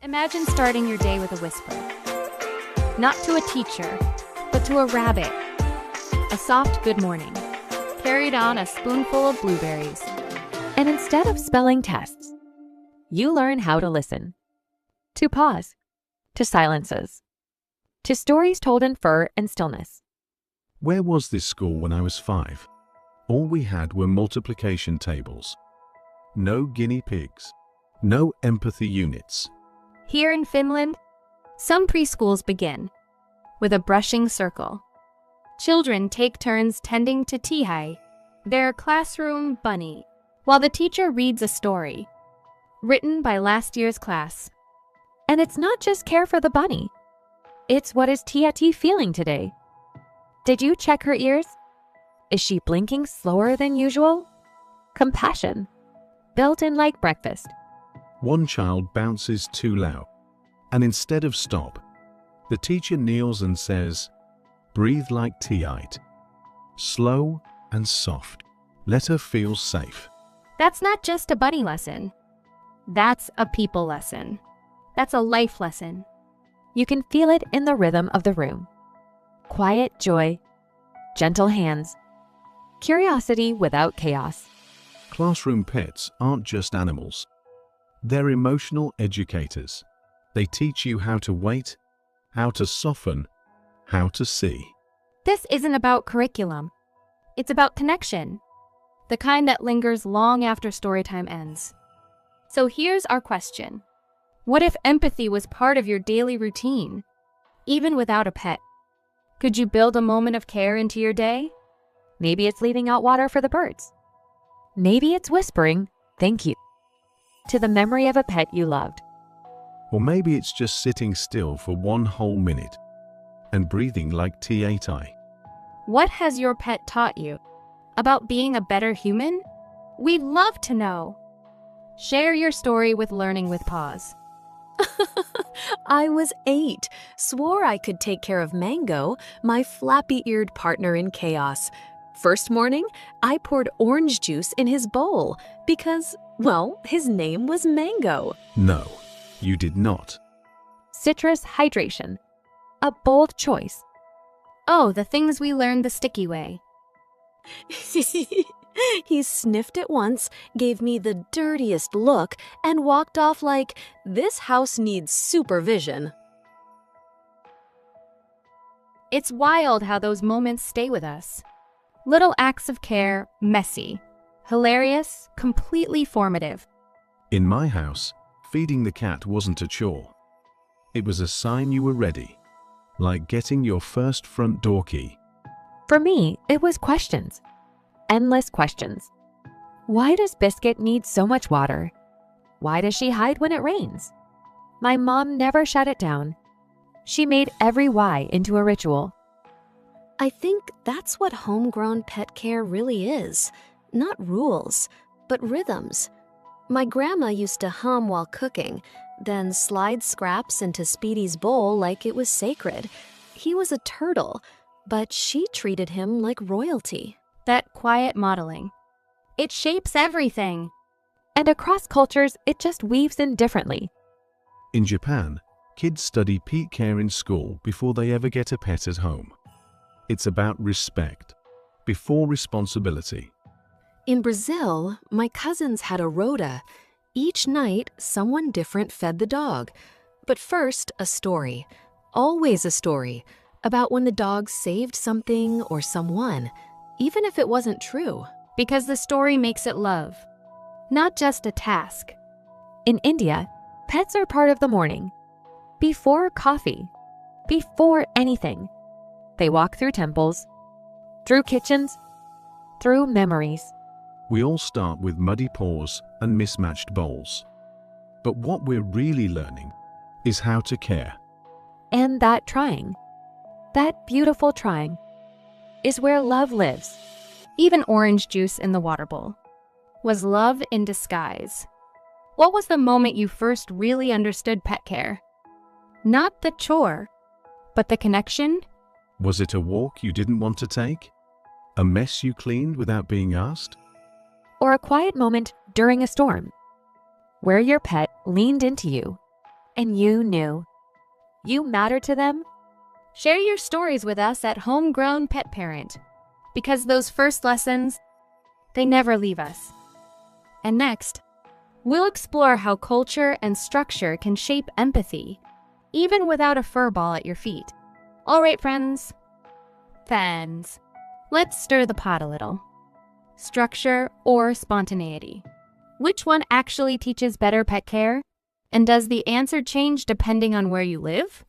Imagine starting your day with a whisper. Not to a teacher, but to a rabbit. A soft good morning, carried on a spoonful of blueberries. And instead of spelling tests, you learn how to listen. To pause. To silences. To stories told in fur and stillness. Where was this school when I was 5? All we had were multiplication tables. No guinea pigs. No empathy units. Here in Finland, some preschools begin with a brushing circle. Children take turns tending to Tihai, their classroom bunny, while the teacher reads a story written by last year's class. And it's not just care for the bunny. It's what is Tiati feeling today? Did you check her ears? Is she blinking slower than usual? Compassion, built in like breakfast. One child bounces too loud, and instead of stop, the teacher kneels and says, "Breathe like Tiite. Slow and soft. Let her feel safe." That's not just a bunny lesson. That's a people lesson. That's a life lesson. You can feel it in the rhythm of the room. Quiet joy, gentle hands, curiosity without chaos. Classroom pets aren't just animals. They're emotional educators. They teach you how to wait, how to soften, how to see. This isn't about curriculum. It's about connection, the kind that lingers long after storytime ends. So here's our question. What if empathy was part of your daily routine, even without a pet? Could you build a moment of care into your day? Maybe it's leaving out water for the birds. Maybe it's whispering, "Thank you," to the memory of a pet you loved. Or maybe it's just sitting still for one whole minute and breathing like T8I. What has your pet taught you about being a better human? We'd love to know. Share your story with Learning with Paws. I was 8, swore I could take care of Mango, my flappy-eared partner in chaos. First morning, I poured orange juice in his bowl because, well, his name was Mango. No, you did not. Citrus hydration. A bold choice. Oh, the things we learned the sticky way. He sniffed it once, gave me the dirtiest look, and walked off like, "This house needs supervision." It's wild how those moments stay with us. Little acts of care, messy, hilarious, completely formative. In my house, feeding the cat wasn't a chore. It was a sign you were ready, like getting your first front door key. For me, it was questions. Endless questions. Why does Biscuit need so much water? Why does she hide when it rains? My mom never shut it down. She made every why into a ritual. I think that's what homegrown pet care really is. Not rules, but rhythms. My grandma used to hum while cooking, then slide scraps into Speedy's bowl like it was sacred. He was a turtle, but she treated him like royalty. That quiet modeling. It shapes everything. And across cultures, it just weaves in differently. In Japan, kids study pet care in school before they ever get a pet at home. It's about respect before responsibility. In Brazil, my cousins had a rota. Each night, someone different fed the dog. But first, a story. Always a story about when the dog saved something or someone, even if it wasn't true. Because the story makes it love, not just a task. In India, pets are part of the morning. Before coffee, before anything. They walk through temples, through kitchens, through memories. We all start with muddy paws and mismatched bowls. But what we're really learning is how to care. And that trying, that beautiful trying, is where love lives. Even orange juice in the water bowl was love in disguise. What was the moment you first really understood pet care? Not the chore, but the connection? Was it a walk you didn't want to take? A mess you cleaned without being asked? Or a quiet moment during a storm, where your pet leaned into you, And you knew. You mattered to them. Share your stories with us at Homegrown Pet Parent, because those first lessons, they never leave us. And next, we'll explore how culture and structure can shape empathy, even without a fur ball at your feet. All right, fans, let's stir the pot a little. Structure or spontaneity? Which one actually teaches better pet care? And does the answer change depending on where you live?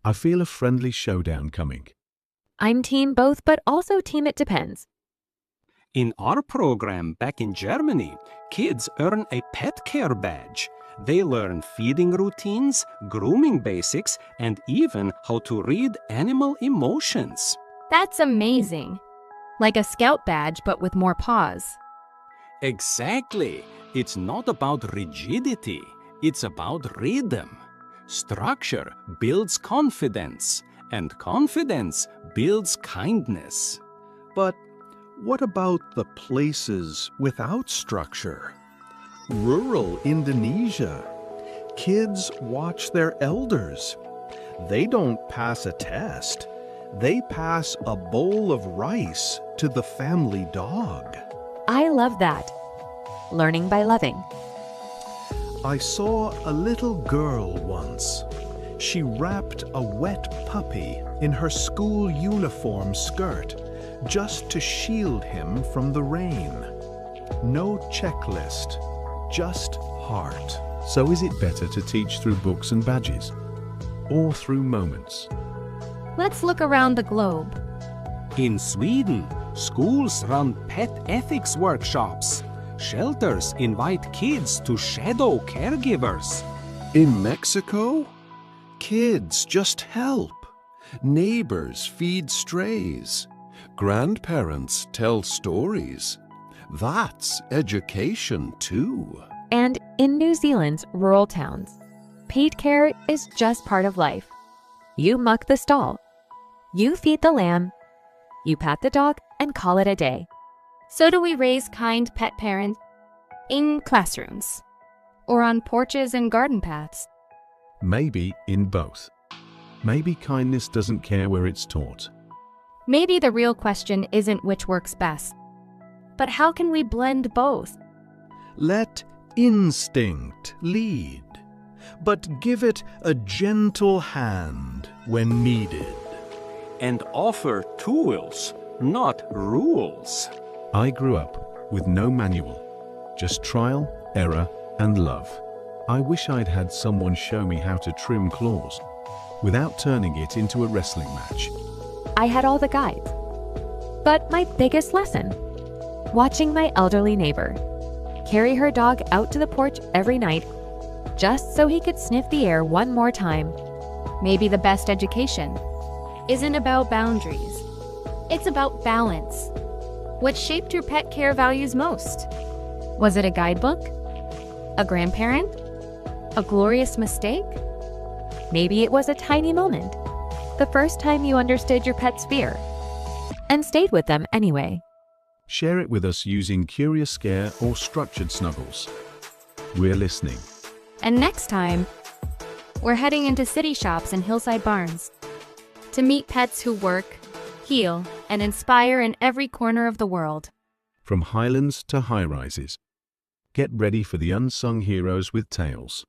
I feel a friendly showdown coming. I'm team both, but also team it depends. In our program back in Germany, kids earn a pet care badge. They learn feeding routines, grooming basics, and even how to read animal emotions. That's amazing. Like a scout badge, but with more paws. Exactly. It's not about rigidity. It's about rhythm. Structure builds confidence, and confidence builds kindness. But what about the places without structure? Rural Indonesia. Kids watch their elders. They don't pass a test. They pass a bowl of rice to the family dog. I love that. Learning by loving. I saw a little girl once. She wrapped a wet puppy in her school uniform skirt just to shield him from the rain. No checklist, just heart. So is it better to teach through books and badges? Or through moments? Let's look around the globe. In Sweden, schools run pet ethics workshops. Shelters invite kids to shadow caregivers. In Mexico, kids just help. Neighbors feed strays. Grandparents tell stories. That's education too. And in New Zealand's rural towns, paid care is just part of life. You muck the stall. You feed the lamb. You pat the dog and call it a day. So do we raise kind pet parents in classrooms or on porches and garden paths? Maybe in both. Maybe kindness doesn't care where it's taught. Maybe the real question isn't which works best, but how can we blend both? Let instinct lead, but give it a gentle hand when needed. And offer tools, not rules. I grew up with no manual, just trial, error, and love. I wish I'd had someone show me how to trim claws without turning it into a wrestling match. I had all the guides. But my biggest lesson, watching my elderly neighbor carry her dog out to the porch every night just so he could sniff the air one more time. Maybe the best education isn't about boundaries. It's about balance. What shaped your pet care values most? Was it a guidebook? A grandparent? A glorious mistake? Maybe it was a tiny moment, the first time you understood your pet's fear, and stayed with them anyway. Share it with us using Curious Scare or Structured Snuggles. We're listening. And next time, we're heading into city shops and hillside barns to meet pets who work, heal, and inspire in every corner of the world. From highlands to high-rises. Get ready for the unsung heroes with tales.